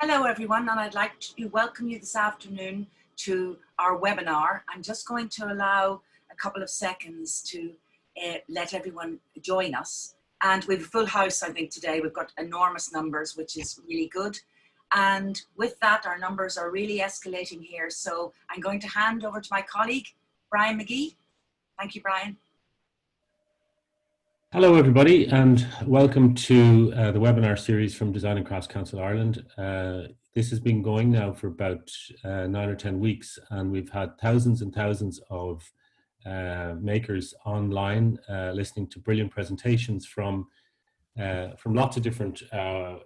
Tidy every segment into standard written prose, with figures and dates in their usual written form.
Hello everyone, and I'd like to welcome you this afternoon to our webinar. I'm just going to allow a couple of seconds to let everyone join us. And we have a full house, I think, today. We've got enormous numbers, which is really good. And with that, our numbers are really escalating here. So I'm going to hand over to my colleague, Brian McGee. Thank you, Brian. Hello everybody, and welcome to the webinar series from Design and Crafts Council Ireland. This has been going now for about 9 or 10 weeks, and we've had thousands and thousands of makers online listening to brilliant presentations from lots of different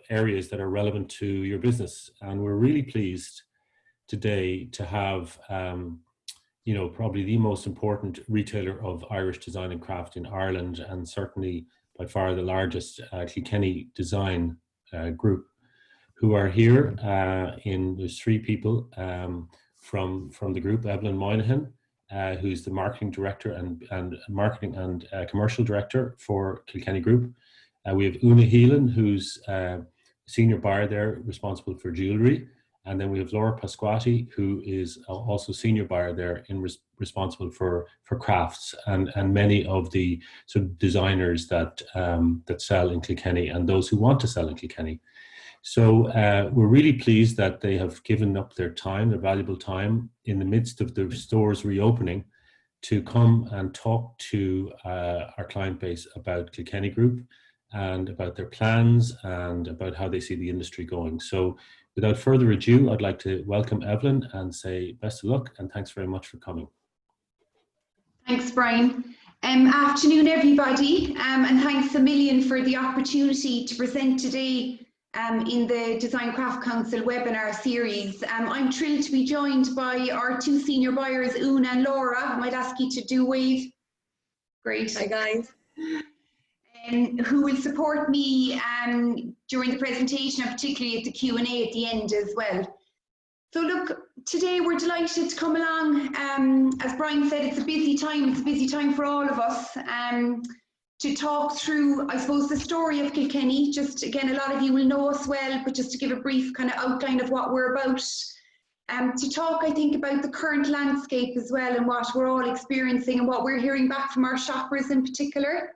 areas that are relevant to your business. And we're really pleased today to have probably the most important retailer of Irish design and craft in Ireland, and certainly by far the largest Kilkenny design group, who are here. There's three people from the group: Evelyn Moynihan, who's the marketing director and marketing and commercial director for Kilkenny Group. We have Heelan, who's senior buyer there, responsible for jewellery. And then we have Pasquetti, who is also senior buyer there, responsible for crafts and many of the sort of designers that sell in Kilkenny and those who want to sell in Kilkenny. So we're really pleased that they have given up their time, their valuable time, in the midst of the stores reopening, to come and talk to our client base about Kilkenny Group and about their plans and about how they see the industry going. So without further ado, I'd like to welcome Evelyn and say best of luck and thanks very much for coming. Thanks, Brian. Afternoon, everybody, and thanks a million for the opportunity to present today in the Design Craft Council webinar series. I'm thrilled to be joined by our two senior buyers, Una and Laura. I might ask you to do wave. Great. Hi, guys. Who will support me during the presentation and particularly at the Q&A at the end as well. So look, today we're delighted to come along. As Brian said, it's a busy time for all of us to talk through, I suppose, the story of Kilkenny. Just again, a lot of you will know us well, but just to give a brief kind of outline of what we're about. To talk, I think, about the current landscape as well and what we're all experiencing and what we're hearing back from our shoppers in particular.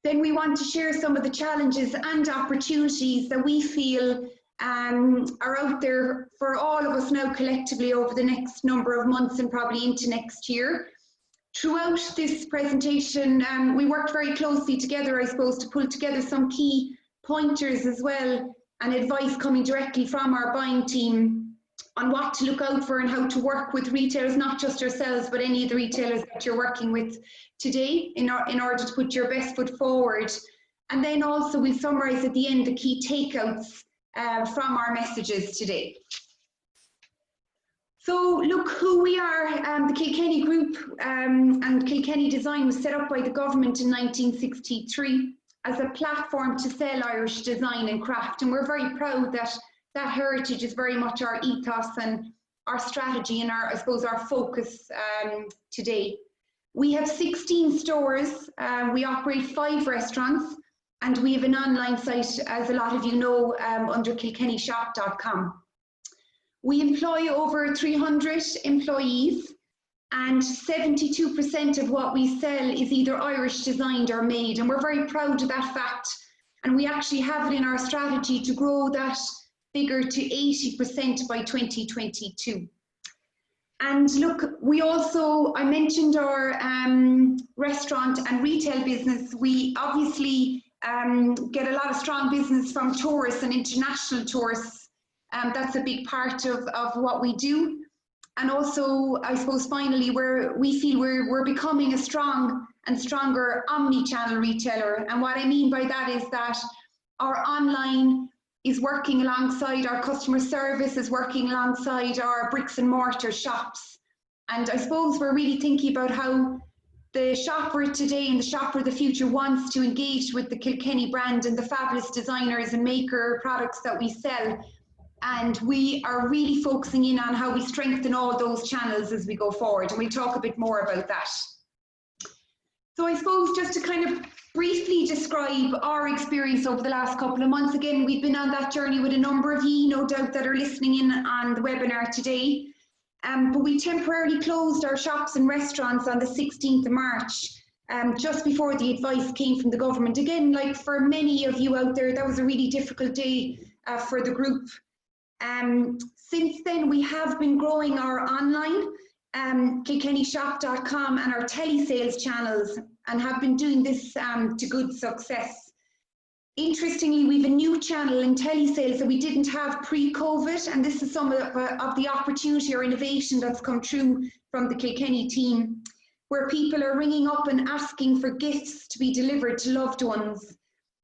Then we want to share some of the challenges and opportunities that we feel are out there for all of us now collectively over the next number of months and probably into next year. Throughout this presentation, we worked very closely together, I suppose, to pull together some key pointers as well and advice coming directly from our buying team on what to look out for and how to work with retailers, not just ourselves, but any of the retailers that you're working with today in order to put your best foot forward. And then also we'll summarise at the end the key takeouts from our messages today. So look who we are. The Kilkenny Group and Kilkenny Design was set up by the government in 1963 as a platform to sell Irish design and craft, and we're very proud that that heritage is very much our ethos and our strategy and our, I suppose, our focus today. We have 16 stores, we operate 5 restaurants, and we have an online site, as a lot of you know, under kilkennyshop.com. We employ over 300 employees, and 72% of what we sell is either Irish designed or made, and we're very proud of that fact. And we actually have it in our strategy to grow that figure to 80% by 2022. And look, we also, I mentioned our restaurant and retail business. We obviously get a lot of strong business from tourists and international tourists. That's a big part of what we do. And also, I suppose, finally, we feel we're becoming a strong and stronger omni-channel retailer. And what I mean by that is that our online is working alongside our customer service, is working alongside our bricks and mortar shops. And I suppose we're really thinking about how the shopper today and the shopper of the future wants to engage with the Kilkenny brand and the fabulous designers and maker products that we sell. And we are really focusing in on how we strengthen all those channels as we go forward. And we'll talk a bit more about that. So I suppose just to kind of briefly describe our experience over the last couple of months. Again, we've been on that journey with a number of you, no doubt, that are listening in on the webinar today. But we temporarily closed our shops and restaurants on the 16th of March, just before the advice came from the government. Again, like for many of you out there, that was a really difficult day for the group. Since then, we have been growing our online, kilkennyshop.com, and our telesales channels, and have been doing this to good success. Interestingly, we have a new channel in telesales that we didn't have pre-COVID, and this is some of the opportunity or innovation that's come through from the Kilkenny team, where people are ringing up and asking for gifts to be delivered to loved ones.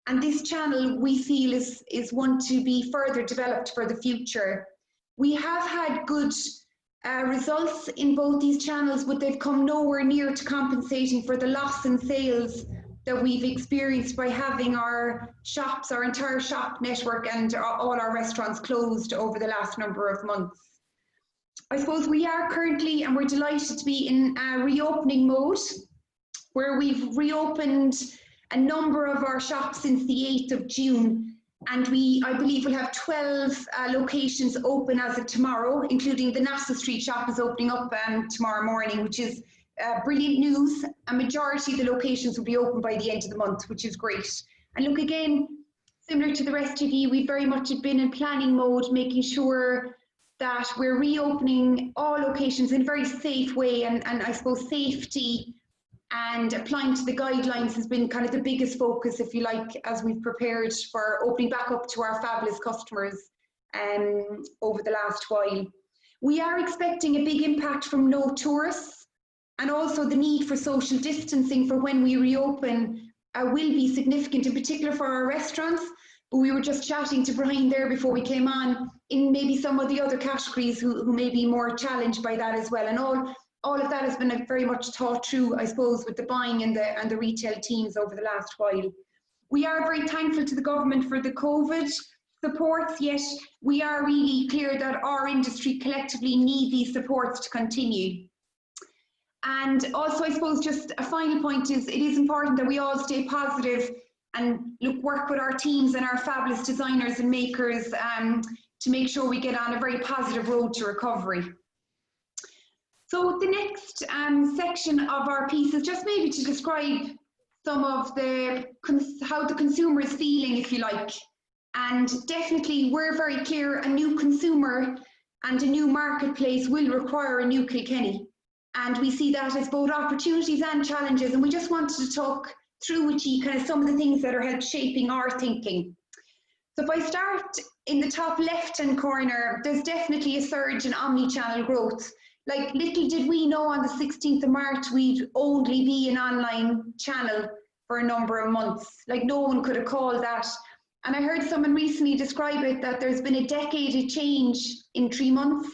And this channel, we feel, is one to be further developed for the future. We have had good results in both these channels, but they've come nowhere near to compensating for the loss in sales that we've experienced by having our shops, our entire shop network, and all our restaurants closed over the last number of months. I suppose we are currently, and we're delighted to be in reopening mode, where we've reopened a number of our shops since the 8th of June. And I believe we'll have 12 locations open as of tomorrow, including the Nassau Street shop is opening up tomorrow morning, which is brilliant news. A majority of the locations will be open by the end of the month, which is great. And look, again, similar to the rest of you, we very much have been in planning mode, making sure that we're reopening all locations in a very safe way, and I suppose safety and applying to the guidelines has been kind of the biggest focus, if you like, as we've prepared for opening back up to our fabulous customers over the last while. We are expecting a big impact from no tourists, and also the need for social distancing for when we reopen will be significant, in particular for our restaurants. But we were just chatting to Brian there before we came on, in maybe some of the other categories who may be more challenged by that as well. And all of that has been very much thought through, I suppose, with the buying and the retail teams over the last while. We are very thankful to the government for the COVID supports, yet we are really clear that our industry collectively need these supports to continue. And also, I suppose, just a final point is, it is important that we all stay positive and work with our teams and our fabulous designers and makers to make sure we get on a very positive road to recovery. So the next section of our piece is just maybe to describe some of how the consumer is feeling, if you like. And definitely we're very clear, a new consumer and a new marketplace will require a new Kilkenny. And we see that as both opportunities and challenges. And we just wanted to talk through with you kind of some of the things that are helping shaping our thinking. So if I start in the top left-hand corner, there's definitely a surge in omni-channel growth. Like, little did we know on the 16th of March we'd only be an online channel for a number of months. Like, no one could have called that. And I heard someone recently describe it that there's been a decade of change in 3 months,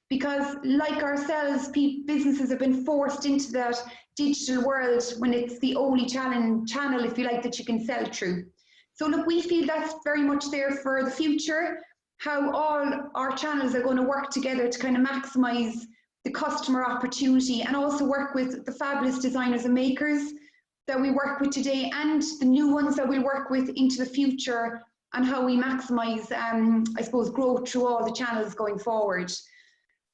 because like ourselves, businesses have been forced into that digital world when it's the only channel, if you like, that you can sell through. So look, we feel that's very much there for the future, how all our channels are going to work together to kind of maximize the customer opportunity, and also work with the fabulous designers and makers that we work with today, and the new ones that we'll work with into the future, and how we maximize, I suppose, growth through all the channels going forward.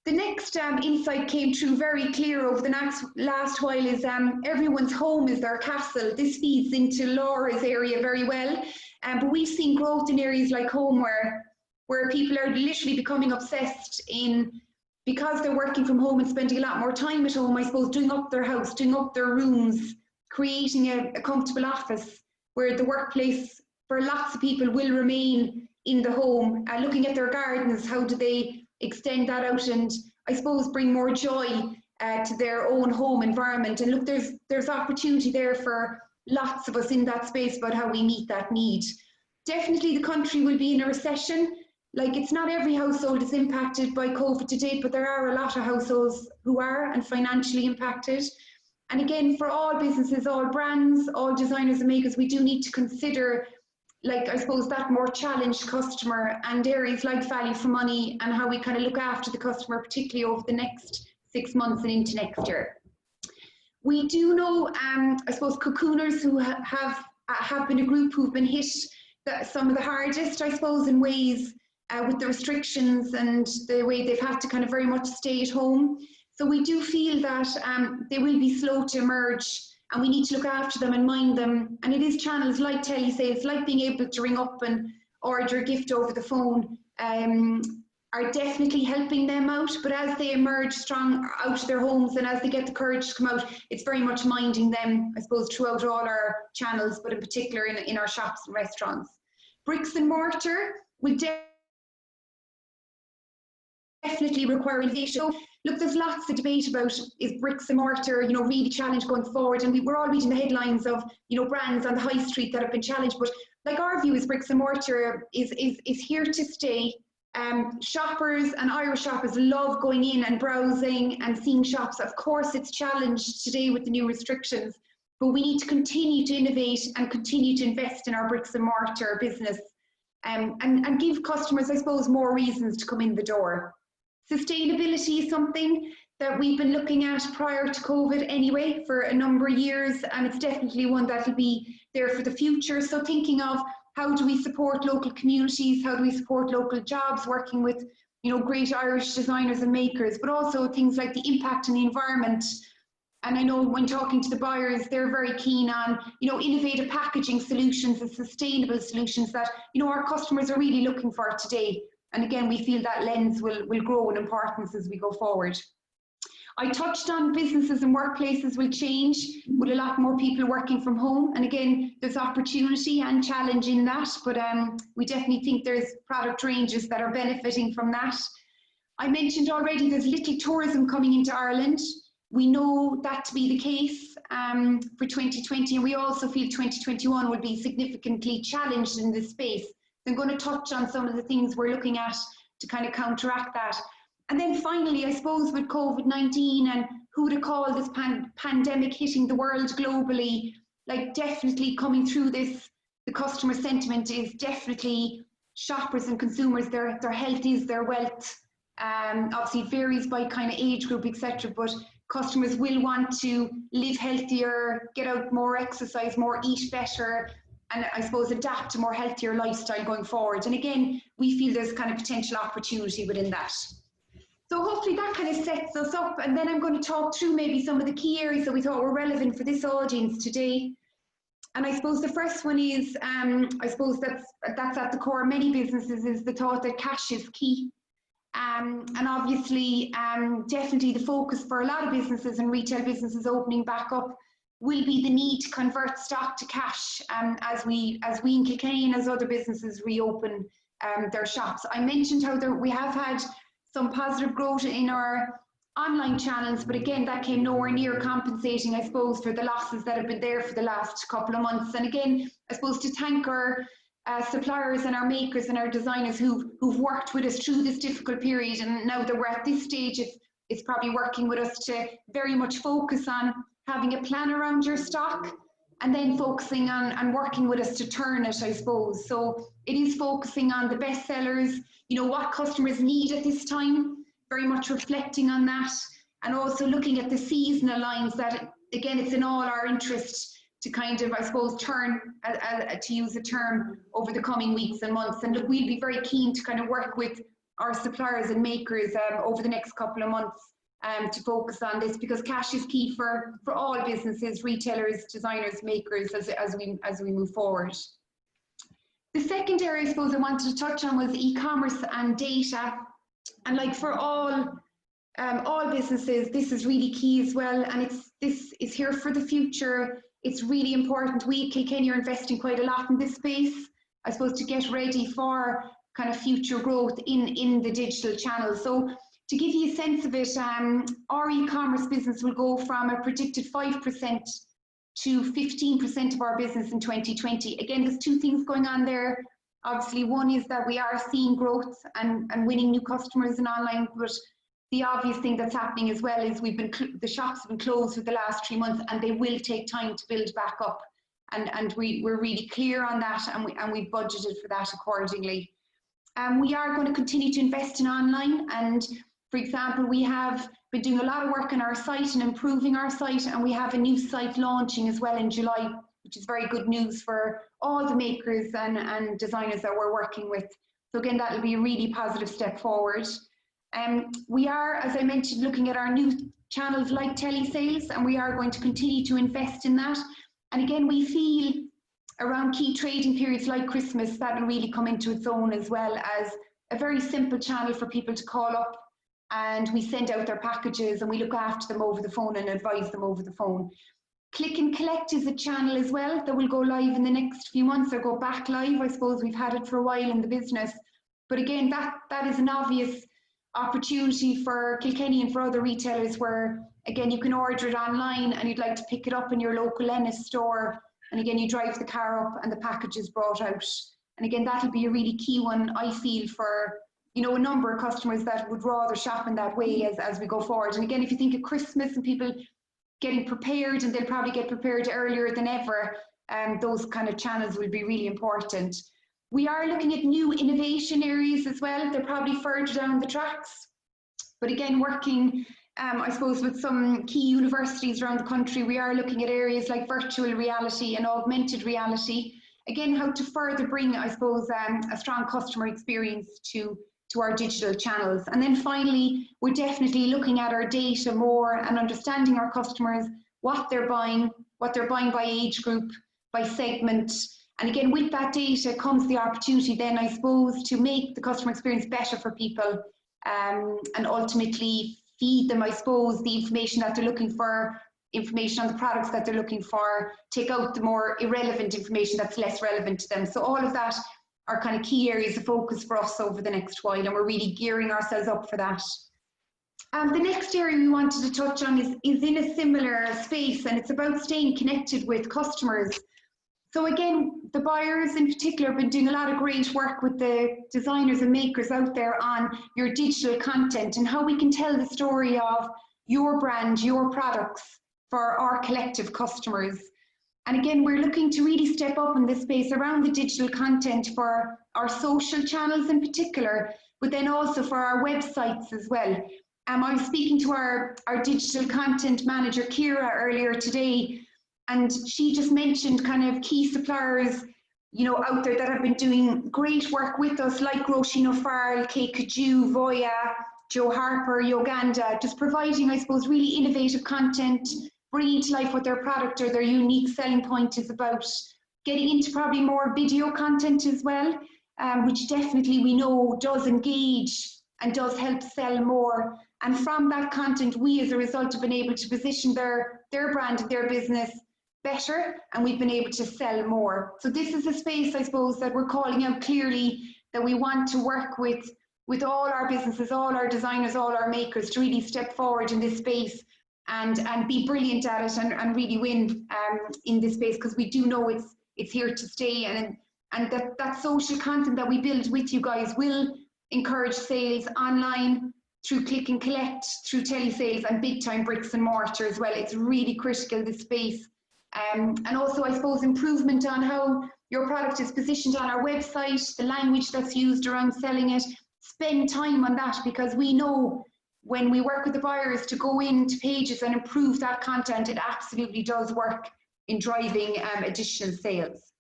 The next insight came through very clear over the last while is everyone's home is their castle. This feeds into Laura's area very well, but we've seen growth in areas like home where people are literally becoming obsessed in, because they're working from home and spending a lot more time at home, I suppose, doing up their house, doing up their rooms, creating a comfortable office where the workplace for lots of people will remain in the home, looking at their gardens, how do they extend that out and I suppose bring more joy to their own home environment. And look, there's opportunity there for lots of us in that space about how we meet that need. Definitely the country will be in a recession. Like, it's not every household is impacted by COVID to date, but there are a lot of households who are and financially impacted. And again, for all businesses, all brands, all designers and makers, we do need to consider, like, I suppose, that more challenged customer and areas like value for money, and how we kind of look after the customer, particularly over the next 6 months and into next year. We do know, I suppose, cocooners who have been a group who've been hit some of the hardest, I suppose, in ways with the restrictions and the way they've had to kind of very much stay at home. So we do feel that they will be slow to emerge, and we need to look after them and mind them. And it is channels like telesales, like being able to ring up and order a gift over the phone, are definitely helping them out. But as they emerge strong out of their homes and as they get the courage to come out, it's very much minding them, I suppose, throughout all our channels, but in particular in our shops and restaurants. Bricks and mortar will definitely require innovation. So, look, there's lots of debate about, is bricks and mortar, you know, really challenged going forward? And we're all reading the headlines of, you know, brands on the high street that have been challenged. But like, our view is bricks and mortar is here to stay. Shoppers and Irish shoppers love going in and browsing and seeing shops. Of course, it's challenged today with the new restrictions, but we need to continue to innovate and continue to invest in our bricks and mortar business, and give customers, I suppose, more reasons to come in the door. Sustainability is something that we've been looking at prior to COVID anyway for a number of years, and it's definitely one that will be there for the future. So thinking of, how do we support local communities? How do we support local jobs, working with, you know, great Irish designers and makers, but also things like the impact on the environment. And I know when talking to the buyers, they're very keen on, you know, innovative packaging solutions and sustainable solutions that, you know, our customers are really looking for today. And again, we feel that lens will grow in importance as we go forward. I touched on businesses and workplaces will change with a lot more people working from home. And again, there's opportunity and challenge in that, but we definitely think there's product ranges that are benefiting from that. I mentioned already there's little tourism coming into Ireland. We know that to be the case for 2020, and we also feel 2021 will be significantly challenged in this space. I'm going to touch on some of the things we're looking at to kind of counteract that. And then finally, I suppose with COVID-19 and who to call this pandemic hitting the world globally, like, definitely coming through this, the customer sentiment is definitely shoppers and consumers, their health is their wealth. Obviously varies by kind of age group, etc. But customers will want to live healthier, get out more, exercise more, eat better, and I suppose adapt to more healthier lifestyle going forward. And again, we feel there's kind of potential opportunity within that. So hopefully that kind of sets us up, and then I'm going to talk through maybe some of the key areas that we thought were relevant for this audience today. And I suppose the first one is, I suppose that's at the core of many businesses, is the thought that cash is key. And obviously, definitely the focus for a lot of businesses and retail businesses opening back up will be the need to convert stock to cash as we in Kilkenny and as other businesses reopen their shops. I mentioned how we have had some positive growth in our online channels, but again, that came nowhere near compensating, I suppose, for the losses that have been there for the last couple of months. And again, I suppose to thank our suppliers and our makers and our designers who've worked with us through this difficult period. And now that we're at this stage, it's probably working with us to very much focus on having a plan around your stock, and then focusing on working with us to turn it, I suppose. So it is focusing on the best sellers, you know, what customers need at this time, very much reflecting on that, and also looking at the seasonal lines that, again, it's in all our interest to kind of, I suppose, turn, to use a term, over the coming weeks and months. And look, we'll be very keen to kind of work with our suppliers and makers over the next couple of months to focus on this, because cash is key for all businesses, retailers, designers, makers, as we move forward. The second area I suppose I wanted to touch on was e-commerce and data. And like for all businesses, this is really key as well, and this is here for the future. It's really important. We at Kilkenny are investing quite a lot in this space, I suppose, to get ready for kind of future growth in the digital channel. So to give you a sense of it, our e-commerce business will go from a predicted 5% to 15% of our business in 2020. Again, there's two things going on there. Obviously, one is that we are seeing growth and winning new customers in online, but the obvious thing that's happening as well is the shops have been closed for the last 3 months, and they will take time to build back up. And we're really clear on that, and we budgeted for that accordingly. We are going to continue to invest in online, and For example, we have been doing a lot of work on our site and improving our site, and we have a new site launching as well in July, which is very good news for all the makers and designers that we're working with. So again, that'll be a really positive step forward. We are, as I mentioned, looking at our new channels like telesales, and we are going to continue to invest in that. And again, we feel around key trading periods like Christmas, that'll really come into its own, as well as a very simple channel for people to call up, and we send out their packages and we look after them over the phone and advise them over the phone. Click and collect is a channel as well that will go live in the next few months, or go back live. I suppose we've had it for a while in the business. But again, that is an obvious opportunity for Kilkenny and for other retailers where, again, you can order it online and you'd like to pick it up in your local Ennis store. And again, you drive the car up and the package is brought out. And again, that'll be a really key one, I feel, for a number of customers that would rather shop in that way as we go forward. And again, if you think of Christmas and people getting prepared, and they'll probably get prepared earlier than ever, those kind of channels will be really important. We are looking at new innovation areas as well. They're probably further down the tracks. But again, working, I suppose, with some key universities around the country, we are looking at areas like virtual reality and augmented reality. Again, how to further bring, I suppose, a strong customer experience to our digital channels. And then finally, we're definitely looking at our data more and understanding our customers, what they're buying by age group, by segment. And again, with that data comes the opportunity then, I suppose, to make the customer experience better for people, and ultimately feed them, I suppose, the information that they're looking for, information on the products that they're looking for, take out the more irrelevant information that's less relevant to them. So all of that are kind of key areas of focus for us over the next while, and we're really gearing ourselves up for that. The next area we wanted to touch on is in a similar space, and it's about staying connected with customers. So again, the buyers in particular have been doing a lot of great work with the designers and makers out there on your digital content and how we can tell the story of your brand, your products for our collective customers. And again, we're looking to really step up in this space around the digital content for our social channels in particular, but then also for our websites as well. I was speaking to our digital content manager, Kira, earlier today, and she just mentioned kind of key suppliers, out there that have been doing great work with us, like Roisin O'Farrell, Kate Kaju, Voya, Joe Harper, Uganda, just providing, I suppose, really innovative content, bringing to life what their product or their unique selling point is about, getting into probably more video content as well, which definitely we know does engage and does help sell more. And from that content, we as a result have been able to position their brand and their business better, and we've been able to sell more. So this is a space, I suppose, that we're calling out clearly that we want to work with all our businesses, all our designers, all our makers to really step forward in this space and be brilliant at it and really win in this space, because we do know it's here to stay, and that social content that we build with you guys will encourage sales online, through click and collect, through telesales, and big time bricks and mortar as well. It's really critical, this space. And also, I suppose, improvement on how your product is positioned on our website, the language that's used around selling it. Spend time on that, because we know when we work with the buyers to go into pages and improve that content, it absolutely does work in driving additional sales.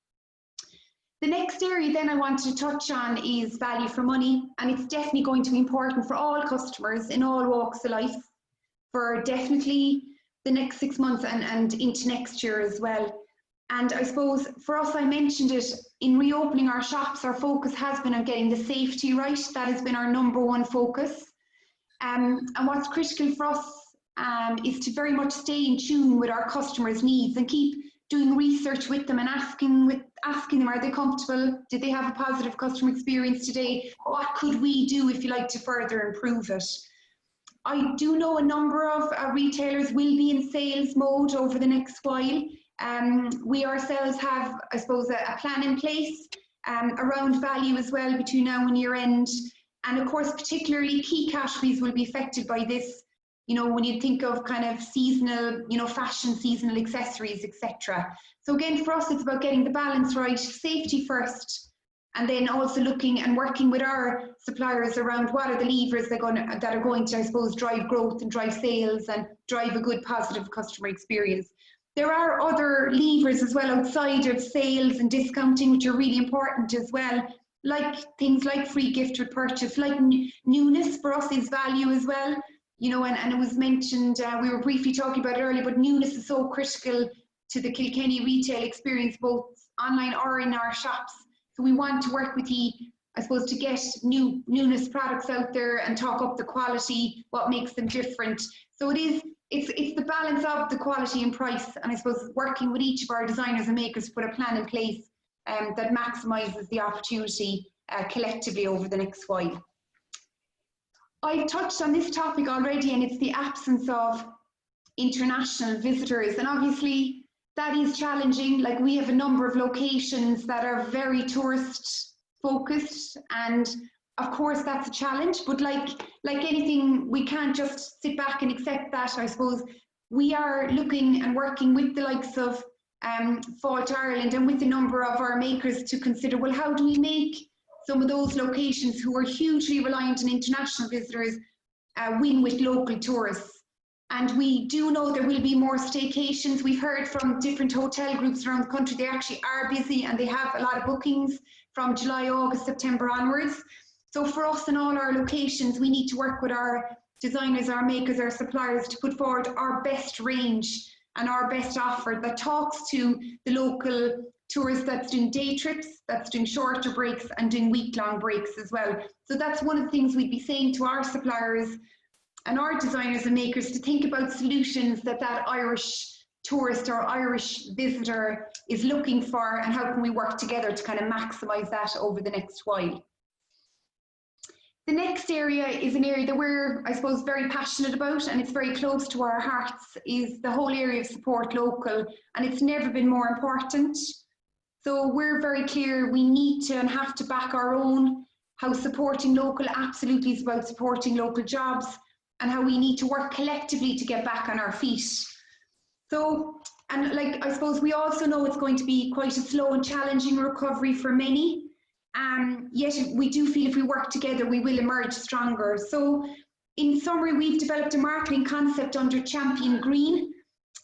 The next area then I wanted to touch on is value for money, and it's definitely going to be important for all customers in all walks of life, for definitely the next 6 months and into next year as well. And I suppose for us, I mentioned it, in reopening our shops, our focus has been on getting the safety right. That has been our #1 focus. And what's critical for us is to very much stay in tune with our customers' needs and keep doing research with them and asking them, are they comfortable? Did they have a positive customer experience today? What could we do, if you like, to further improve it? I do know a number of retailers will be in sales mode over the next while. We ourselves have, I suppose, a plan in place around value as well between now and year end. And of course, particularly key categories will be affected by this. When you think of kind of seasonal, fashion, seasonal accessories, etc. So again, for us, it's about getting the balance right, safety first, And then also looking and working with our suppliers around what are the levers that are going to, I suppose, drive growth and drive sales and drive a good positive customer experience. There are other levers as well outside of sales and discounting, which are really important as well, like things like free gift with purchase, like newness for us is value as well. You know, and it was mentioned, we were briefly talking about it earlier, but newness is so critical to the Kilkenny retail experience, both online or in our shops. So we want to work with you, I suppose, to get newness products out there and talk up the quality, what makes them different. So it's the balance of the quality and price, and I suppose working with each of our designers and makers to put a plan in place that maximises the opportunity collectively over the next while. I've touched on this topic already, and it's the absence of international visitors, and obviously that is challenging. Like, we have a number of locations that are very tourist focused, and of course that's a challenge, but like anything, we can't just sit back and accept that. I suppose we are looking and working with the likes of Fault Ireland and with a number of our makers to consider, well, how do we make some of those locations who are hugely reliant on international visitors win with local tourists? And we do know there will be more staycations. We've heard from different hotel groups around the country, they actually are busy and they have a lot of bookings from July, August, September onwards. So for us in all our locations, we need to work with our designers, our makers, our suppliers to put forward our best range and our best offer that talks to the local tourist that's doing day trips, that's doing shorter breaks and doing week-long breaks as well. So that's one of the things we'd be saying to our suppliers and our designers and makers, to think about solutions that Irish tourist or Irish visitor is looking for, and how can we work together to kind of maximise that over the next while. The next area is an area that we're, I suppose, very passionate about, and it's very close to our hearts, is the whole area of support local, and it's never been more important. So we're very clear we need to and have to back our own, how supporting local absolutely is about supporting local jobs, and how we need to work collectively to get back on our feet. So, and like, I suppose we also know it's going to be quite a slow and challenging recovery for many, yet we do feel if we work together we will emerge stronger. So in summary, we've developed a marketing concept under Champion Green,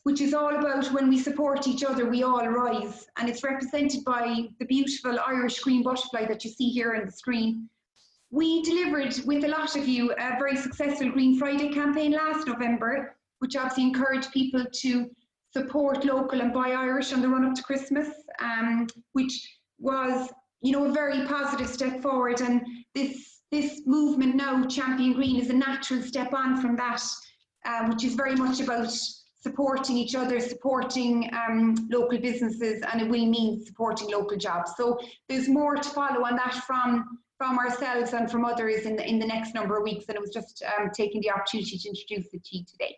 which is all about when we support each other we all rise, and it's represented by the beautiful Irish green butterfly that you see here on the screen. We delivered with a lot of you a very successful Green Friday campaign last November, which obviously encouraged people to support local and buy Irish on the run up to Christmas, which was, you know, a very positive step forward. And this movement now, Champion Green, is a natural step on from that, which is very much about supporting each other, supporting local businesses, and it will mean supporting local jobs. So there's more to follow on that from ourselves and from others in the next number of weeks, and it was just taking the opportunity to introduce it to you today.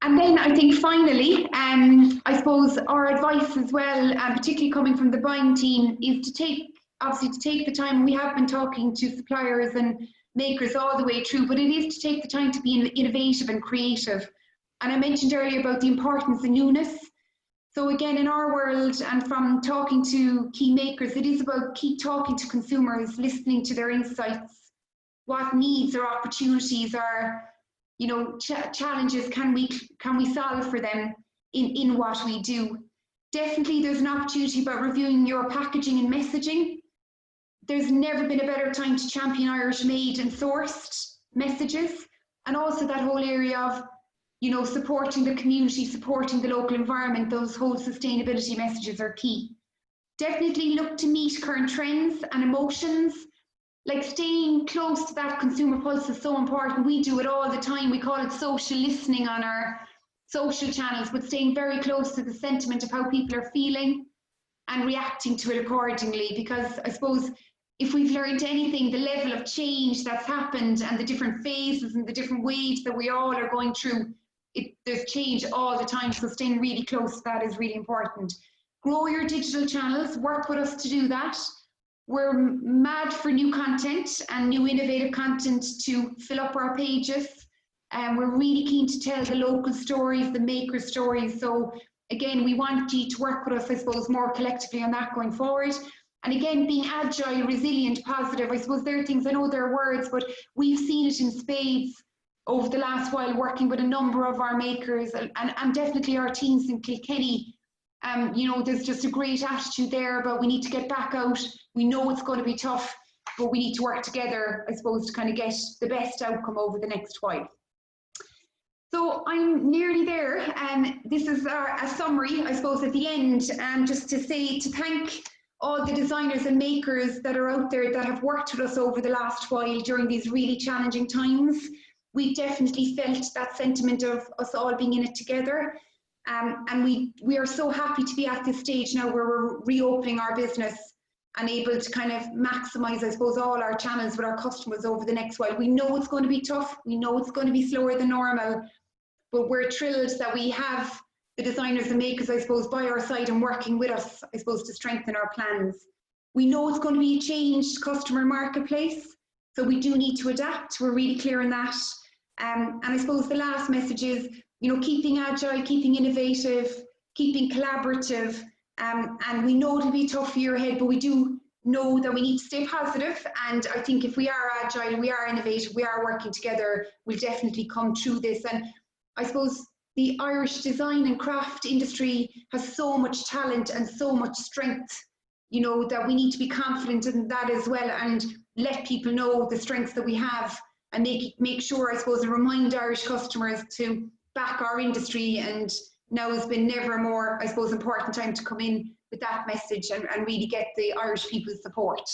And then I think finally, I suppose our advice as well, particularly coming from the buying team, is to take the time. We have been talking to suppliers and makers all the way through, but it is to take the time to be innovative and creative. And I mentioned earlier about the importance of newness. So again, in our world, and from talking to key makers, it is about keep talking to consumers, listening to their insights, what needs or opportunities are, you know, challenges can we solve for them in what we do. Definitely there's an opportunity about reviewing your packaging and messaging. There's never been a better time to champion Irish made and sourced messages, and also that whole area of, you know, supporting the community, supporting the local environment. Those whole sustainability messages are key. Definitely look to meet current trends and emotions. Like, staying close to that consumer pulse is so important. We do it all the time. We call it social listening on our social channels, but staying very close to the sentiment of how people are feeling and reacting to it accordingly. Because I suppose if we've learned anything, the level of change that's happened and the different phases and the different waves that we all are going through, there's change all the time, so staying really close to that is really important. Grow your digital channels, work with us to do that. We're mad for new content and new innovative content to fill up our pages. And we're really keen to tell the local stories, the maker stories. So again, we want you to work with us, I suppose, more collectively on that going forward. And again, being agile, resilient, positive, I suppose there are things, I know there are words, but we've seen it in spades over the last while, working with a number of our makers and definitely our teams in Kilkenny. You know, there's just a great attitude there, but we need to get back out. We know it's going to be tough, but we need to work together, I suppose, to kind of get the best outcome over the next while. So I'm nearly there, and this is a summary, I suppose, at the end, just to say, to thank all the designers and makers that are out there that have worked with us over the last while during these really challenging times. We definitely felt that sentiment of us all being in it together. And we are so happy to be at this stage now where we're reopening our business and able to kind of maximise, I suppose, all our channels with our customers over the next while. We know it's going to be tough. We know it's going to be slower than normal, but we're thrilled that we have the designers and makers, I suppose, by our side and working with us, I suppose, to strengthen our plans. We know it's going to be a changed customer marketplace, so we do need to adapt. We're really clear on that. And I suppose the last message is, you know, keeping agile, keeping innovative, keeping collaborative. And we know it'll be a tough year ahead, but we do know that we need to stay positive. And I think if we are agile, we are innovative, we are working together, we'll definitely come through this. And I suppose the Irish design and craft industry has so much talent and so much strength, you know, that we need to be confident in that as well and let people know the strengths that we have and make sure, I suppose, and remind Irish customers to back our industry. And now has been never more, I suppose, important time to come in with that message and really get the Irish people's support.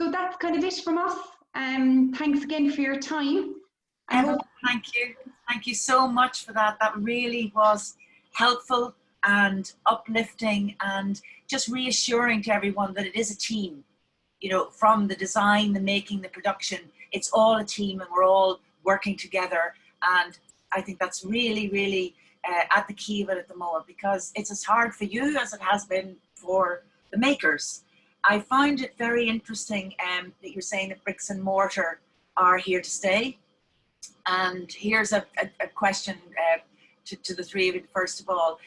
So that's kind of it from us. Thanks again for your time. Evelyn, thank you. Thank you so much for that. That really was helpful and uplifting and just reassuring to everyone that it is a team. You know, from the design, the making, the production, it's all a team and we're all working together. And I think that's really, really at the key of it at the moment, because it's as hard for you as it has been for the makers. I find it very interesting that you're saying that bricks and mortar are here to stay. And here's a question to the three of you, first of all.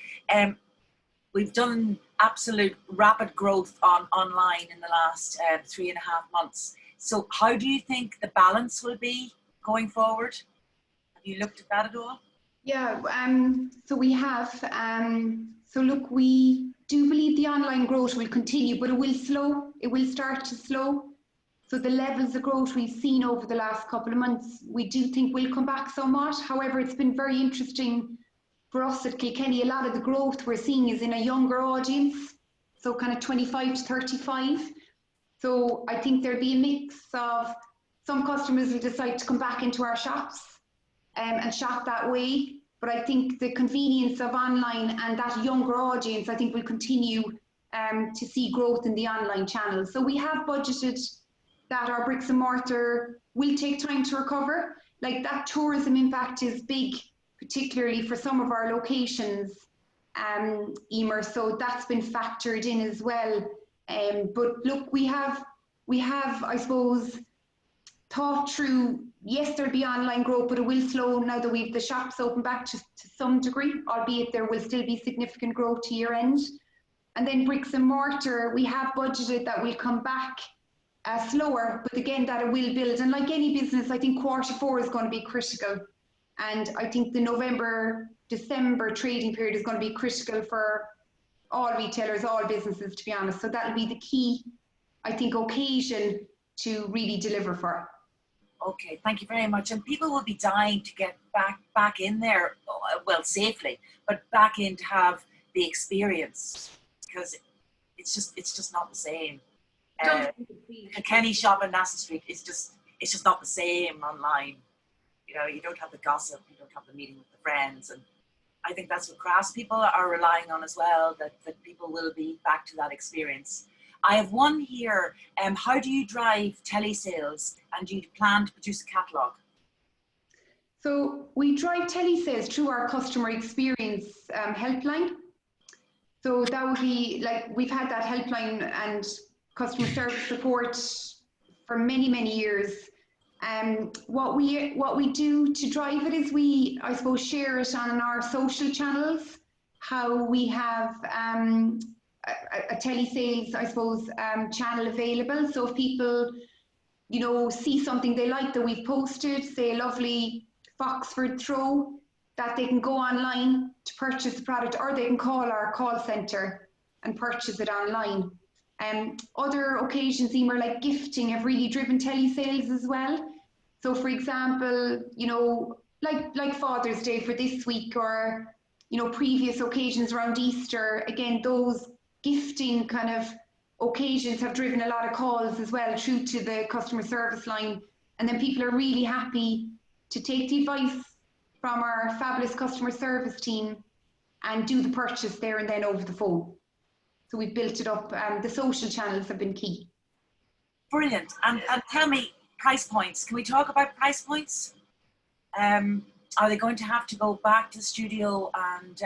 We've done absolute rapid growth online in the last 3.5 months. So how do you think the balance will be going forward? Have you looked at that at all? Yeah, so we have. So look, we do believe the online growth will continue, but it will slow. It will start to slow. So the levels of growth we've seen over the last couple of months, we do think will come back somewhat. However, it's been very interesting for us at Kilkenny. A lot of the growth we're seeing is in a younger audience, so kind of 25 to 35. So I think there'll be a mix of some customers will decide to come back into our shops and shop that way. But I think the convenience of online and that younger audience, I think will continue to see growth in the online channel. So we have budgeted that our bricks and mortar will take time to recover. Like that tourism impact is big, particularly for some of our locations, Emer, so that's been factored in as well. But look, we have, I suppose, thought through, yes, there'll be online growth, but it will slow now that we've the shops open back to some degree, albeit there will still be significant growth to year end. And then bricks and mortar, we have budgeted that will come back slower, but again, that it will build. And like any business, I think Q4 is going to be critical. And I think the November, December trading period is going to be critical for all retailers, all businesses, to be honest. So that'll be the key, I think, occasion to really deliver for. Okay, thank you very much. And people will be dying to get back in there, well, safely, but back in to have the experience, because it's just not the same. Kilkenny shop in Nassau Street is just not the same online. You know, you don't have the gossip, you don't have the meeting with the friends, and I think that's what craftspeople are relying on as well, that people will be back to that experience. I have one here. How do you drive telesales, and do you plan to produce a catalogue? So we drive telesales through our customer experience helpline. So that would be like, we've had that helpline and customer service support for many, many years. What we do to drive it is we, I suppose, share it on our social channels, how we have a telesales, I suppose, channel available. So if people, you know, see something they like that we've posted, say a lovely Foxford throw, that they can go online to purchase the product, or they can call our call centre and purchase it online. Other occasions, Emer, like gifting, have really driven telesales as well. So for example, you know, like Father's Day for this week, or, you know, previous occasions around Easter, again, those gifting kind of occasions have driven a lot of calls as well through to the customer service line. And then people are really happy to take the advice from our fabulous customer service team and do the purchase there and then over the phone. So we've built it up. The social channels have been key. Brilliant. And tell me, price points. Can we talk about price points? Are they going to have to go back to the studio and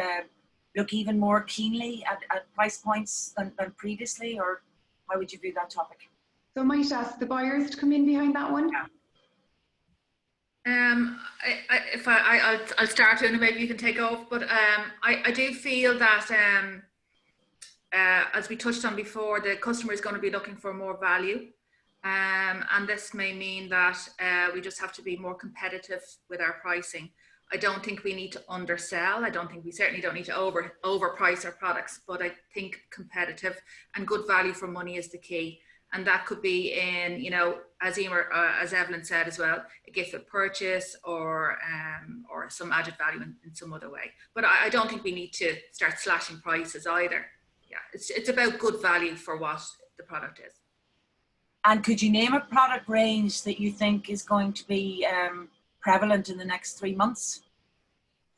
look even more keenly at price points than previously, or how would you view that topic? So I might ask the buyers to come in behind that one. Yeah. I'll start and maybe you can take off, but I do feel that as we touched on before, the customer is going to be looking for more value, and this may mean that we just have to be more competitive with our pricing. I don't think we need to undersell. We certainly don't need to overprice our products, but I think competitive and good value for money is the key. And that could be in, you know, as Evelyn said as well, a gift with purchase, or some added value in some other way. But I don't think we need to start slashing prices either. Yeah, it's about good value for what the product is. And could you name a product range that you think is going to be prevalent in the next 3 months?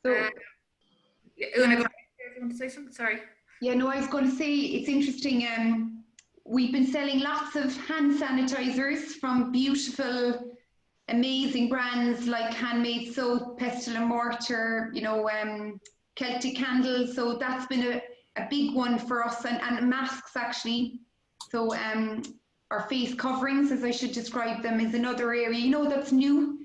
So, Una, go ahead. Do you want to say something? Sorry. Yeah, no, I was going to say it's interesting. We've been selling lots of hand sanitizers from beautiful, amazing brands like Handmade Soap, Pestle and Mortar, you know, Celtic Candles. So that's been a big one for us, and masks actually. So our face coverings, as I should describe them, is another area, you know, that's new.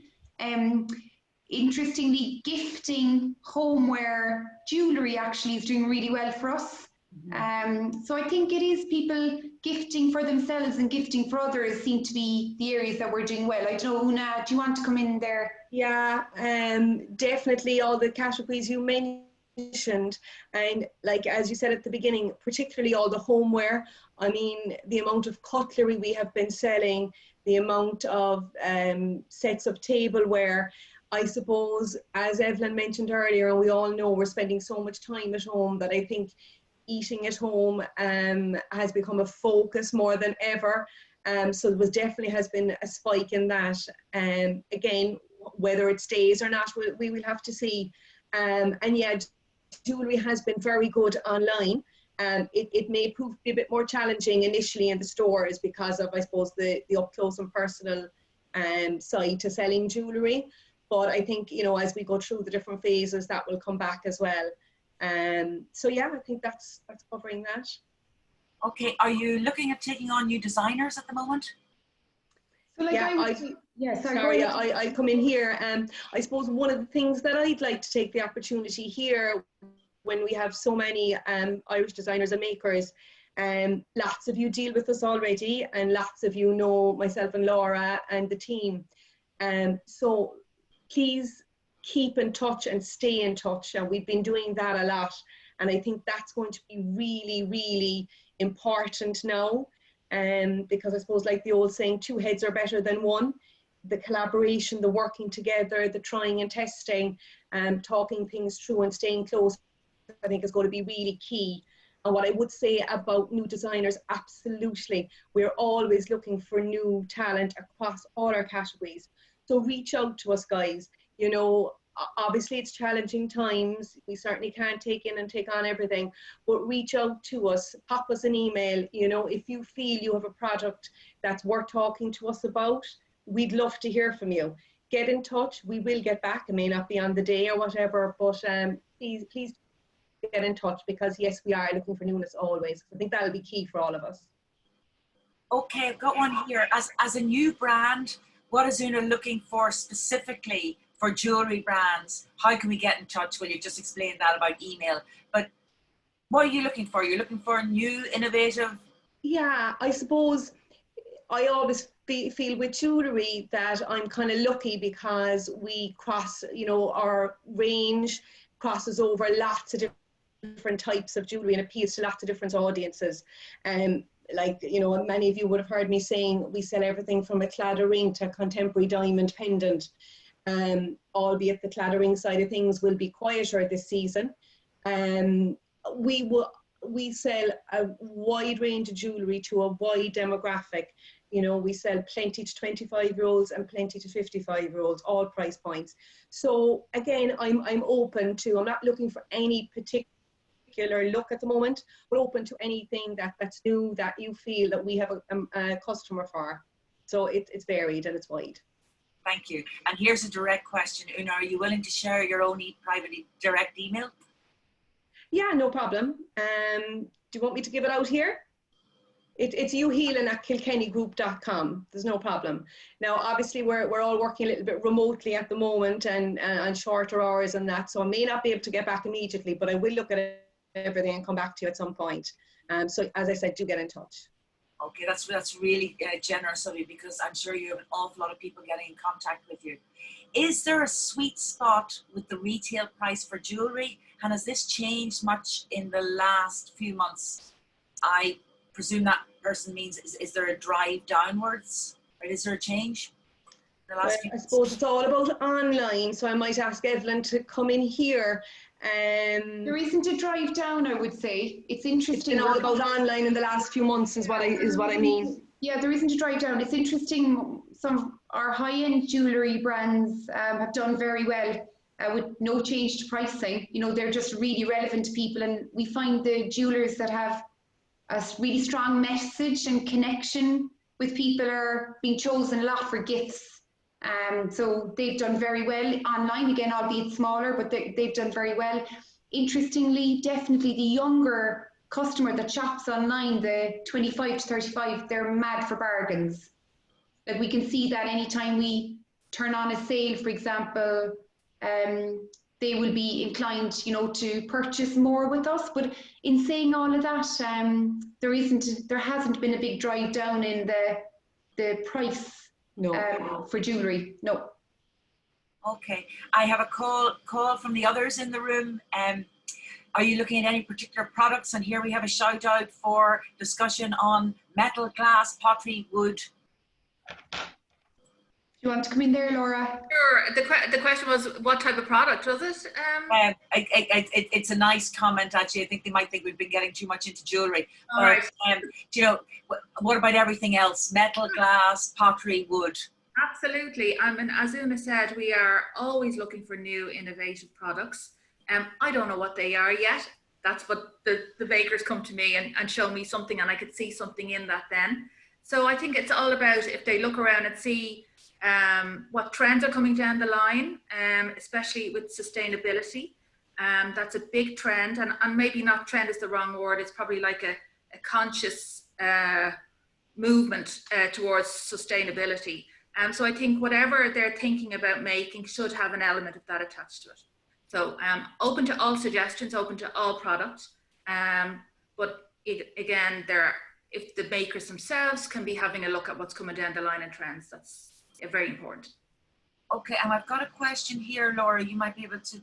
Interestingly, gifting, homeware, jewellery actually is doing really well for us. So I think it is people gifting for themselves and gifting for others seem to be the areas that we're doing well. I don't know, Una, do you want to come in there? Yeah, definitely all the categories you mentioned, and like as you said at the beginning, particularly all the homeware. I mean, the amount of cutlery we have been selling, the amount of sets of tableware. I suppose, as Evelyn mentioned earlier, and we all know we're spending so much time at home, that I think eating at home has become a focus more than ever. So there definitely has been a spike in that. Again, whether it stays or not, we will have to see. And yeah, jewellery has been very good online. It may prove to be a bit more challenging initially in the stores because of, I suppose, the up close and personal side to selling jewellery. But I think, you know, as we go through the different phases, that will come back as well. So yeah, I think that's covering that. Okay, are you looking at taking on new designers at the moment? So like I'll come in here. I suppose one of the things that I'd like to take the opportunity here, when we have so many Irish designers and makers, lots of you deal with us already, and lots of you know myself and Laura and the team. So please keep in touch and stay in touch, and we've been doing that a lot, and I think that's going to be really, really important now, because I suppose, like the old saying, 2 heads are better than one. The collaboration, the working together, the trying and testing, talking things through and staying close, I think is going to be really key. And what I would say about new designers, absolutely, we're always looking for new talent across all our categories. So reach out to us, guys. You know, obviously it's challenging times. We certainly can't take in and take on everything, but reach out to us, pop us an email. You know, if you feel you have a product that's worth talking to us about, we'd love to hear from you. Get in touch. We will get back. It may not be on the day or whatever, but please get in touch, because yes, we are looking for newness always. I think that'll be key for all of us. Okay, I've got one here. As a new brand, what is Una looking for specifically for jewellery brands? How can we get in touch? Well, you just explained that about email, but What are you looking for? You're looking for new, innovative? Yeah, I suppose I always feel with jewellery that I'm kind of lucky because we cross, you know, our range crosses over lots of different types of jewellery and appeals to lots of different audiences. Like, you know, many of you would have heard me saying we sell everything from a claddagh ring to a contemporary diamond pendant. Albeit the claddagh ring side of things will be quieter this season. We sell a wide range of jewellery to a wide demographic. You know, we sell plenty to 25-year-olds and plenty to 55-year-olds, all price points. So again, I'm open to, I'm not looking for any particular look at the moment, but open to anything that's new that you feel that we have a customer for. So it's varied and it's wide. Thank you. And here's a direct question. Una, are you willing to share your own private direct email? Yeah, no problem. Do you want me to give it out here? It's Heelan@kilkennygroup.com. There's no problem. Now, obviously, we're all working a little bit remotely at the moment and shorter hours and that, so I may not be able to get back immediately, but I will look at everything and come back to you at some point. So, as I said, do get in touch. Okay, that's really generous of you, because I'm sure you have an awful lot of people getting in contact with you. Is there a sweet spot with the retail price for jewellery? And has this changed much in the last few months? I presume that person means, is there a drive downwards? Or is there a change in the last few months? I suppose it's all about online, so I might ask Evelyn to come in here. There isn't a drive down, I would say. It's interesting. It's been all about online in the last few months is what I mean. Yeah, there isn't a drive down. It's interesting. Some of our high-end jewellery brands have done very well with no change to pricing. You know, they're just really relevant to people, and we find the jewellers that have a really strong message and connection with people are being chosen a lot for gifts. So they've done very well online, again, albeit smaller, but they've done very well. Interestingly, definitely the younger customer that shops online, the 25 to 35, they're mad for bargains. Like, we can see that anytime we turn on a sale, for example, they will be inclined, you know, to purchase more with us. But in saying all of that, there hasn't been a big drive down in the price. No. For jewellery, no. Okay, I have a call from the others in the room. Are you looking at any particular products? And here we have a shout out for discussion on metal, glass, pottery, wood. Do you want to come in there, Laura? Sure. The question was, what type of product was it? It's a nice comment, actually. I think they might think we've been getting too much into jewellery. All right. You know, what about everything else? Metal, glass, pottery, wood? Absolutely. I mean, as Una said, we are always looking for new innovative products. I don't know what they are yet. That's what the bakers come to me and show me something, and I could see something in that then. So I think it's all about, if they look around and see what trends are coming down the line, especially with sustainability. That's a big trend, and maybe not trend is the wrong word. It's probably like a conscious movement towards sustainability. So I think whatever they're thinking about making should have an element of that attached to it. So open to all suggestions, open to all products. But again, if the makers themselves can be having a look at what's coming down the line and trends, that's very important. Okay, and I've got a question here, Laura. You might be able to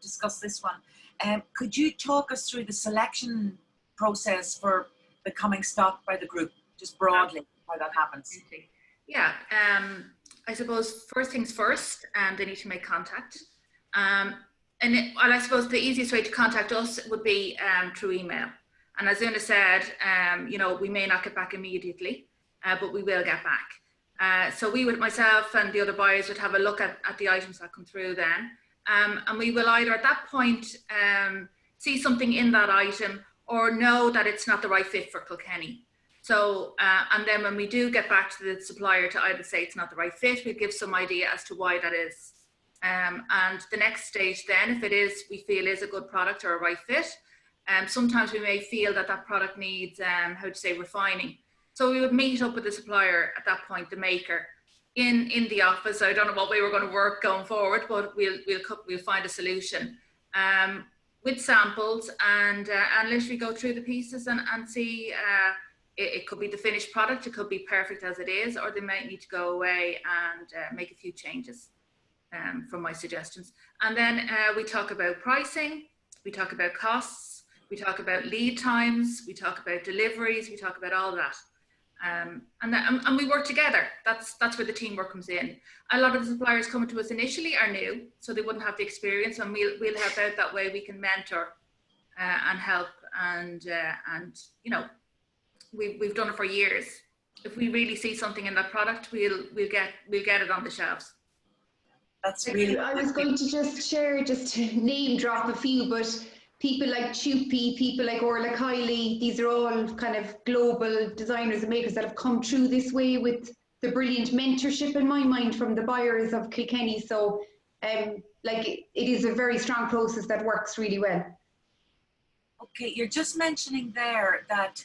discuss this one. Could you talk us through the selection process for becoming stocked by the group, just broadly, how that happens? Yeah, I suppose first things first, they need to make contact. And I suppose the easiest way to contact us would be through email. And as Una said, you know, we may not get back immediately, but we will get back. So myself and the other buyers would have a look at the items that come through then. And we will either at that point see something in that item or know that it's not the right fit for Kilkenny. So, and then when we do get back to the supplier to either say it's not the right fit, we give some idea as to why that is. And the next stage then, if it is, we feel is a good product or a right fit, sometimes we may feel that product needs, refining. So we would meet up with the supplier at that point, the maker, in the office. I don't know what way we're going to work going forward, but we'll find a solution. with samples and literally go through the pieces and see. It could be the finished product, it could be perfect as it is, or they might need to go away and make a few changes from my suggestions. And then we talk about pricing, we talk about costs, we talk about lead times, we talk about deliveries, we talk about all that. And we work together. That's where the teamwork comes in. A lot of the suppliers coming to us initially are new, so they wouldn't have the experience, and we'll help out that way. We can mentor and help, and you know, we've done it for years. If we really see something in that product, we'll get it on the shelves. That's really. I was going to just share, just to name drop a few, but people like Chupi, people like Orla Kiley, these are all kind of global designers and makers that have come through this way with the brilliant mentorship in my mind from the buyers of Kilkenny. So like it is a very strong process that works really well. Okay, you're just mentioning there that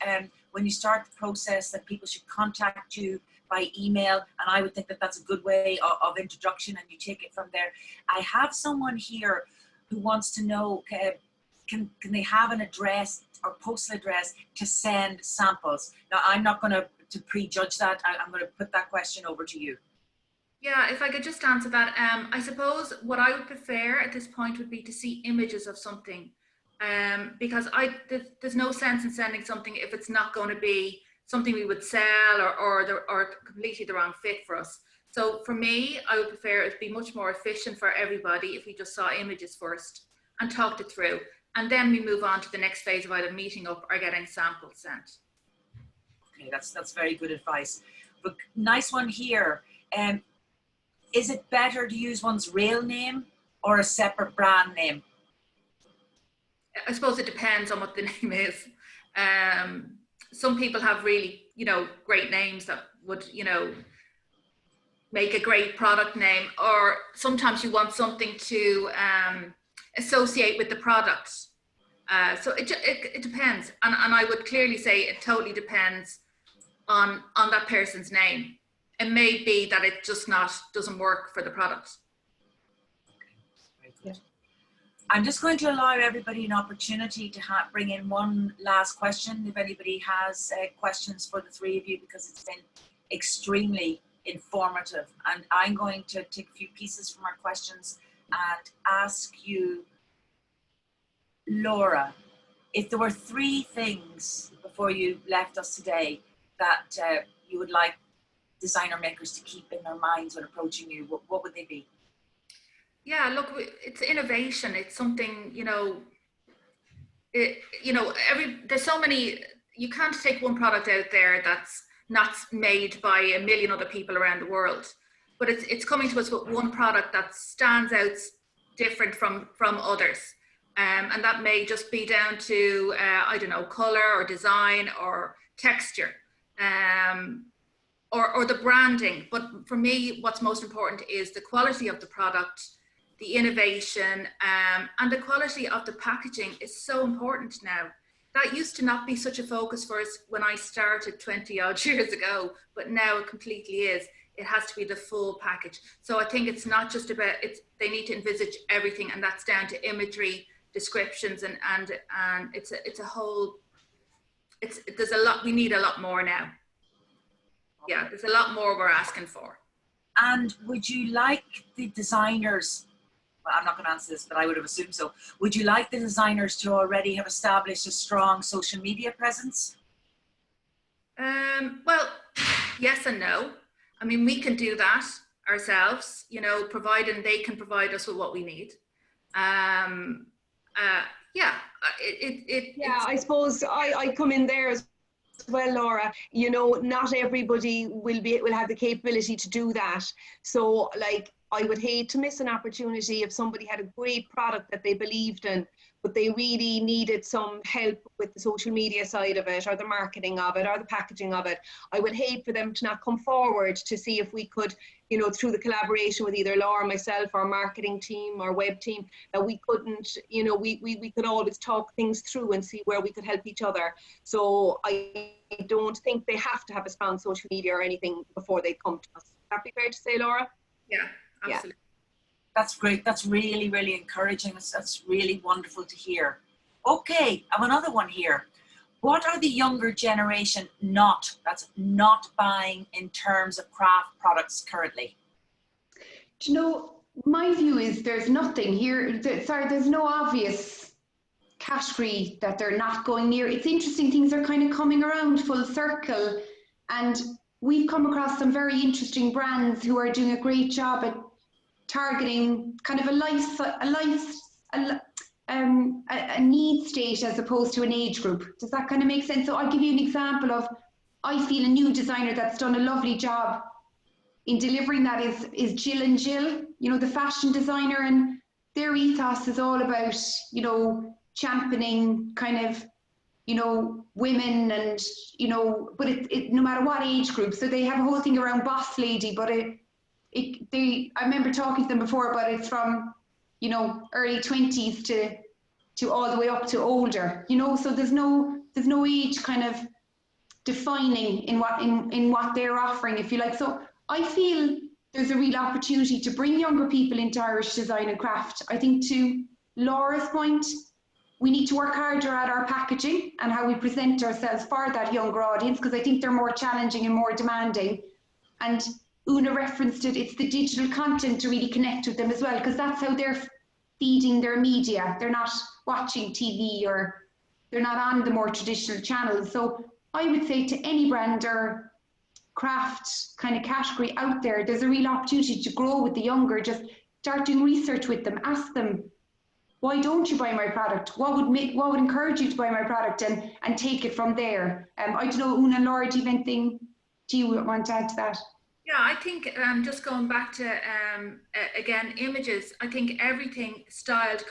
when you start the process that people should contact you by email, and I would think that that's a good way of introduction, and you take it from there. I have someone here who wants to know, can they have an address or postal address to send samples? Now, I'm not going to prejudge that. I'm going to put that question over to you. Yeah, if I could just answer that. I suppose what I would prefer at this point would be to see images of something. Because there's no sense in sending something if it's not going to be something we would sell or completely the wrong fit for us. So for me, I would prefer it to be much more efficient for everybody if we just saw images first and talked it through. And then we move on to the next phase of either meeting up or getting samples sent. Okay, that's very good advice. But nice one here. Is it better to use one's real name or a separate brand name? I suppose it depends on what the name is. Some people have really, you know, great names that would, you know, make a great product name, or sometimes you want something to associate with the product. So it depends. And I would clearly say it totally depends on that person's name. It may be that it just doesn't work for the product. Yeah. I'm just going to allow everybody an opportunity to bring in one last question. If anybody has questions for the three of you, because it's been extremely informative. And I'm going to take a few pieces from our questions and ask you, Laura, if there were three things before you left us today that you would like designer makers to keep in their minds when approaching you, what would they be? Yeah, look, it's innovation. It's something, you know, there's so many, you can't take one product out there that's not made by a million other people around the world, but it's coming to us with one product that stands out different from others. And that may just be down to, I don't know, color or design or texture, or the branding. But for me, what's most important is the quality of the product, the innovation, and the quality of the packaging is so important now. That used to not be such a focus for us when I started 20 odd years ago, but now it completely is. It has to be the full package. So I think it's not just about, they need to envisage everything, and that's down to imagery, descriptions, and it's a whole, there's a lot, we need a lot more now. Yeah, there's a lot more we're asking for. And would you like the designers, well, I'm not going to answer this, but I would have assumed so. Would you like the designers to already have established a strong social media presence? Well, yes and no. I mean, we can do that ourselves, you know, providing they can provide us with what we need. Yeah, I suppose I come in there as well, Laura. You know, not everybody will have the capability to do that. So, like, I would hate to miss an opportunity if somebody had a great product that they believed in, but they really needed some help with the social media side of it, or the marketing of it, or the packaging of it. I would hate for them to not come forward to see if we could, you know, through the collaboration with either Laura, myself, our marketing team, our web team, that we couldn't, you know, we could always talk things through and see where we could help each other. So I don't think they have to have a strong social media or anything before they come to us. Would that be fair to say, Laura? Yeah, absolutely. That's great. That's really, really encouraging. That's really wonderful to hear. Okay, I have another one here. What are the younger generation not buying in terms of craft products currently? Do you know, my view is there's nothing here. There's no obvious category that they're not going near. It's interesting, things are kind of coming around full circle, and we've come across some very interesting brands who are doing a great job at targeting kind of a need state as opposed to an age group. Does that kind of make sense? So I'll give you an example of, I feel a new designer that's done a lovely job in delivering that is Jill and Jill, you know, the fashion designer, and their ethos is all about, you know, championing kind of, you know, women and, you know, but it no matter what age group. So they have a whole thing around boss lady, but I remember talking to them before, but it's from, you know, early 20s to all the way up to older, you know, so there's no age kind of defining in what they're offering, if you like. So I feel there's a real opportunity to bring younger people into Irish design and craft. I think, to Laura's point, we need to work harder at our packaging and how we present ourselves for that younger audience, because I think they're more challenging and more demanding. And Una referenced it, it's the digital content to really connect with them as well, because that's how they're feeding their media. They're not watching TV, or they're not on the more traditional channels. So I would say to any brand or craft kind of category out there, there's a real opportunity to grow with the younger. Just start doing research with them, ask them, why don't you buy my product? What would encourage you to buy my product, and take it from there. I don't know, Una and Laura, do you have anything you want to add to that? Yeah, I think just going back to again, images. I think everything styled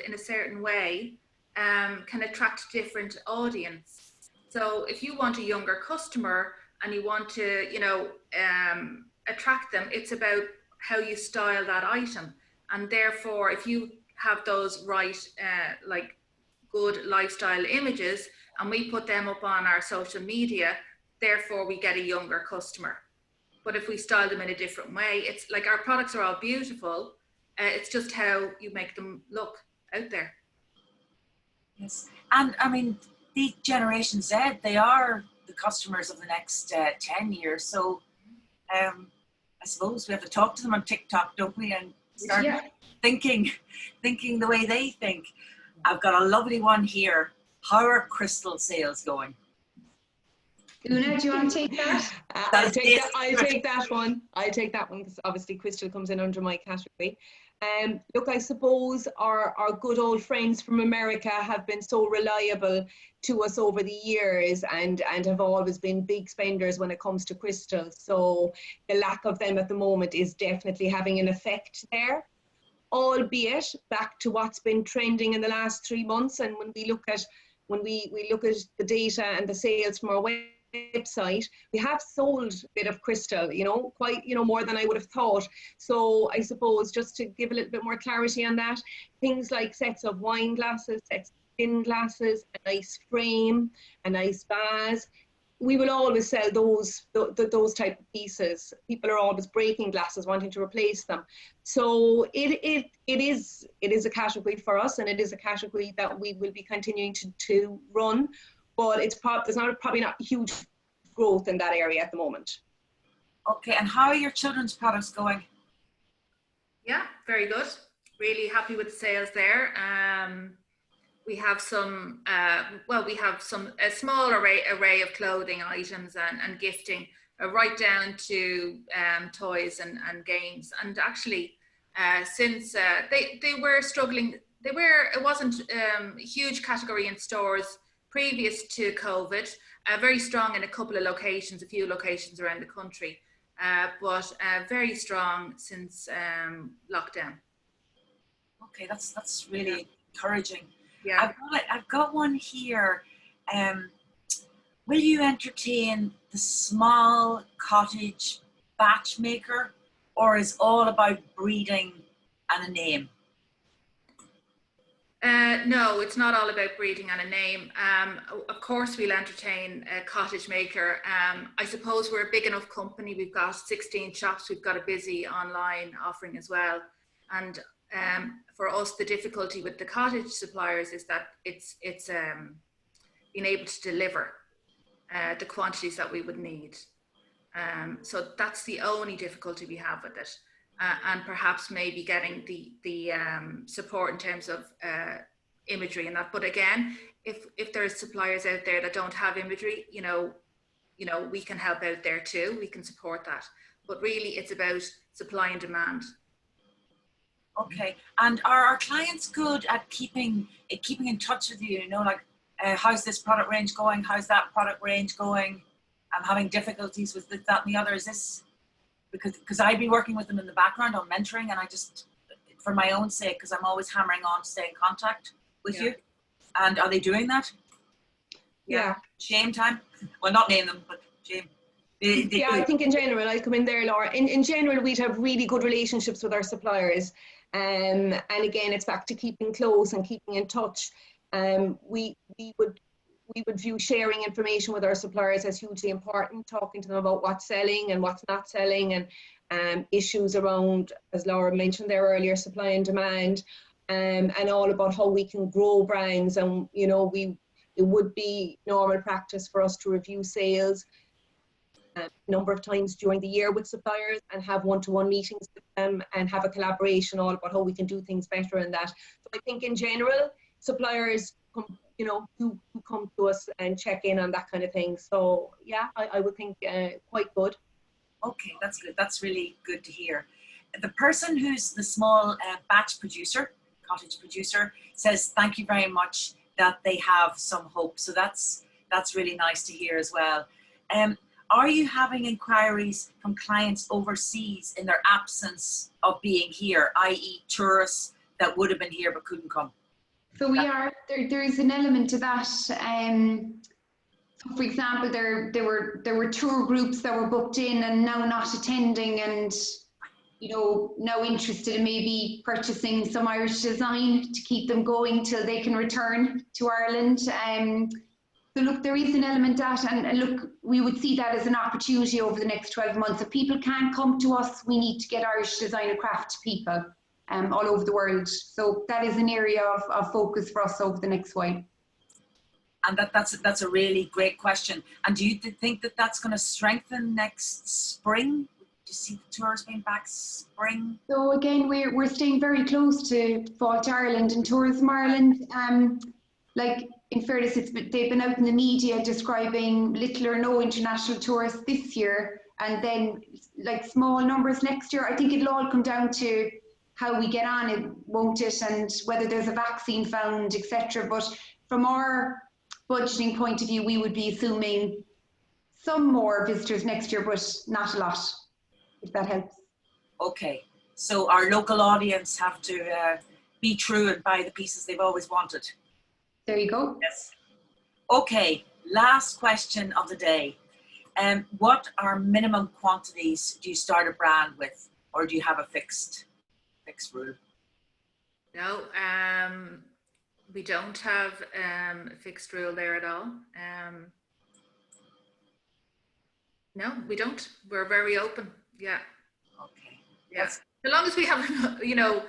in a certain way can attract a different audience. So if you want a younger customer and you want to, you know, attract them, it's about how you style that item. And therefore, if you have those right, like good lifestyle images, and we put them up on our social media, therefore we get a younger customer. But if we style them in a different way, it's like our products are all beautiful. It's just how you make them look out there. Yes, and I mean, the Generation Z, they are the customers of the next 10 years. So I suppose we have to talk to them on TikTok, don't we? And start thinking the way they think. I've got a lovely one here. How are crystal sales going? Una, do you want to take that? I'll take that one because obviously crystal comes in under my category. Look, I suppose our good old friends from America have been so reliable to us over the years and have always been big spenders when it comes to crystals. So the lack of them at the moment is definitely having an effect there, albeit back to what's been trending in the last 3 months. And when we look at the data and the sales from our website, we have sold a bit of crystal, you know, quite, you know, more than I would have thought. So I suppose just to give a little bit more clarity on that, things like sets of wine glasses, sets of thin glasses, a nice frame, a nice vase, we will always sell those type of pieces. People are always breaking glasses, wanting to replace them. So it is a category for us, and it is a category that we will be continuing to run. But there's probably not huge growth in that area at the moment. Okay, and how are your children's products going? Yeah, very good. Really happy with the sales there. We have some, a small array of clothing items and gifting, right down to toys and games. And actually, since they were struggling, it wasn't a huge category in stores previous to COVID, very strong in a few locations around the country, but very strong since lockdown. Okay, that's really encouraging. Yeah. I've got one here. Will you entertain the small cottage batch maker, or is all about breeding and a name? No, it's not all about breeding and a name. Of course, we'll entertain a cottage maker. I suppose we're a big enough company. We've got 16 shops. We've got a busy online offering as well. And for us, the difficulty with the cottage suppliers is that it's being able to deliver the quantities that we would need. So that's the only difficulty we have with it. And perhaps maybe getting the support in terms of imagery and that. But again, if there's suppliers out there that don't have imagery, you know, we can help out there too. We can support that. But really, it's about supply and demand. Okay. And are our clients good at keeping in touch with you? You know, like how's this product range going? How's that product range going? I'm having difficulties with this, that, and the other. Is this because I'd be working with them in the background on mentoring, and I just, for my own sake, because I'm always hammering on to stay in contact with you. And are they doing that? Yeah. Shame time? Well, not name them, but shame. They I think in general, I'll come in there, Laura. In general, we'd have really good relationships with our suppliers. And again, it's back to keeping close and keeping in touch. We would view sharing information with our suppliers as hugely important, talking to them about what's selling and what's not selling, and issues around, as Laura mentioned there earlier, supply and demand, and all about how we can grow brands. And, you know, it would be normal practice for us to review sales a number of times during the year with suppliers and have one-to-one meetings with them and have a collaboration all about how we can do things better in that. So I think in general, suppliers do come to us and check in on that kind of thing. So yeah, I would think quite good. Okay, that's good. That's really good to hear. The person who's the small batch producer, cottage producer, says thank you very much that they have some hope. So that's really nice to hear as well. Are you having inquiries from clients overseas in their absence of being here, i.e. tourists that would have been here but couldn't come? So we are, there is an element to that. So for example, there were tour groups that were booked in and now not attending, and you know, now interested in maybe purchasing some Irish design to keep them going till they can return to Ireland. So look, there is an element to that, and look, we would see that as an opportunity over the next 12 months. If people can't come to us, we need to get Irish design and craft to people all over the world. So that is an area of focus for us over the next while. And that's a really great question. And do you think that that's going to strengthen next spring? Do you see the tours being back spring? So again, we're staying very close to Fall to Ireland and Tourism Ireland. Like, in fairness, they've been out in the media describing little or no international tourists this year, and then like small numbers next year. I think it'll all come down to how we get on, it won't it, and whether there's a vaccine found, etc. But from our budgeting point of view, we would be assuming some more visitors next year, but not a lot, if that helps. Okay, so our local audience have to be true and buy the pieces they've always wanted. There you go. Yes. Okay, last question of the day. What are minimum quantities do you start a brand with, or do you have a fixed rule? No, we don't have a fixed rule there at all. No, we don't. We're very open. Yeah. Okay. Yeah. As long as we have, you know,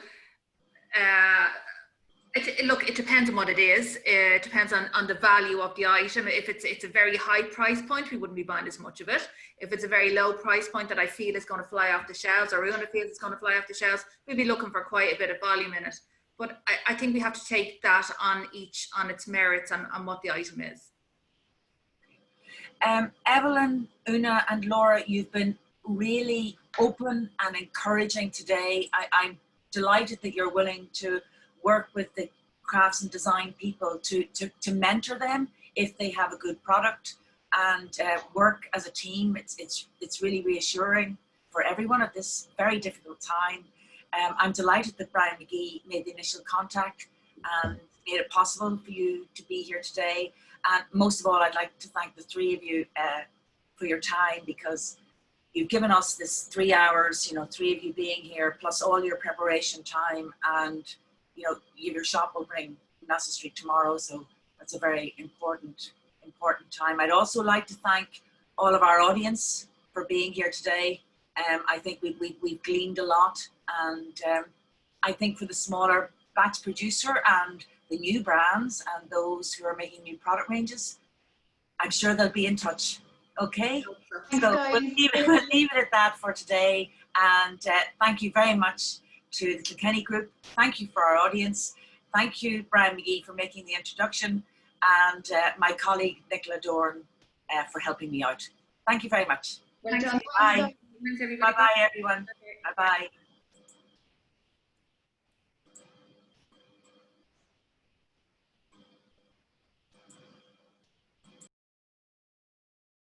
look, it depends on what it is. It depends on the value of the item. If it's a very high price point, we wouldn't be buying as much of it. If it's a very low price point that I feel is going to fly off the shelves, or Una feels it's going to fly off the shelves, we'd be looking for quite a bit of volume in it. But I think we have to take that on its merits and on what the item is. Evelyn, Una and Laura, you've been really open and encouraging today. I'm delighted that you're willing to work with the crafts and design people to mentor them if they have a good product, and work as a team. It's really reassuring for everyone at this very difficult time. I'm delighted that Brian McGee made the initial contact and made it possible for you to be here today. And most of all, I'd like to thank the three of you for your time, because you've given us this 3 hours, you know, three of you being here, plus all your preparation time, and you know, your shop opening Nassau Street tomorrow, so that's a very important time. I'd also like to thank all of our audience for being here today. I think we've gleaned a lot, and I think for the smaller batch producer and the new brands and those who are making new product ranges, I'm sure they'll be in touch. Okay, so we'll leave it at that for today, and thank you very much to the Kilkenny group. Thank you for our audience. Thank you, Brian McGee, for making the introduction, and my colleague Nicola Dorn for helping me out. Thank you very much. Well done. Bye. Thanks, everybody. Bye-bye, everyone. Bye-bye.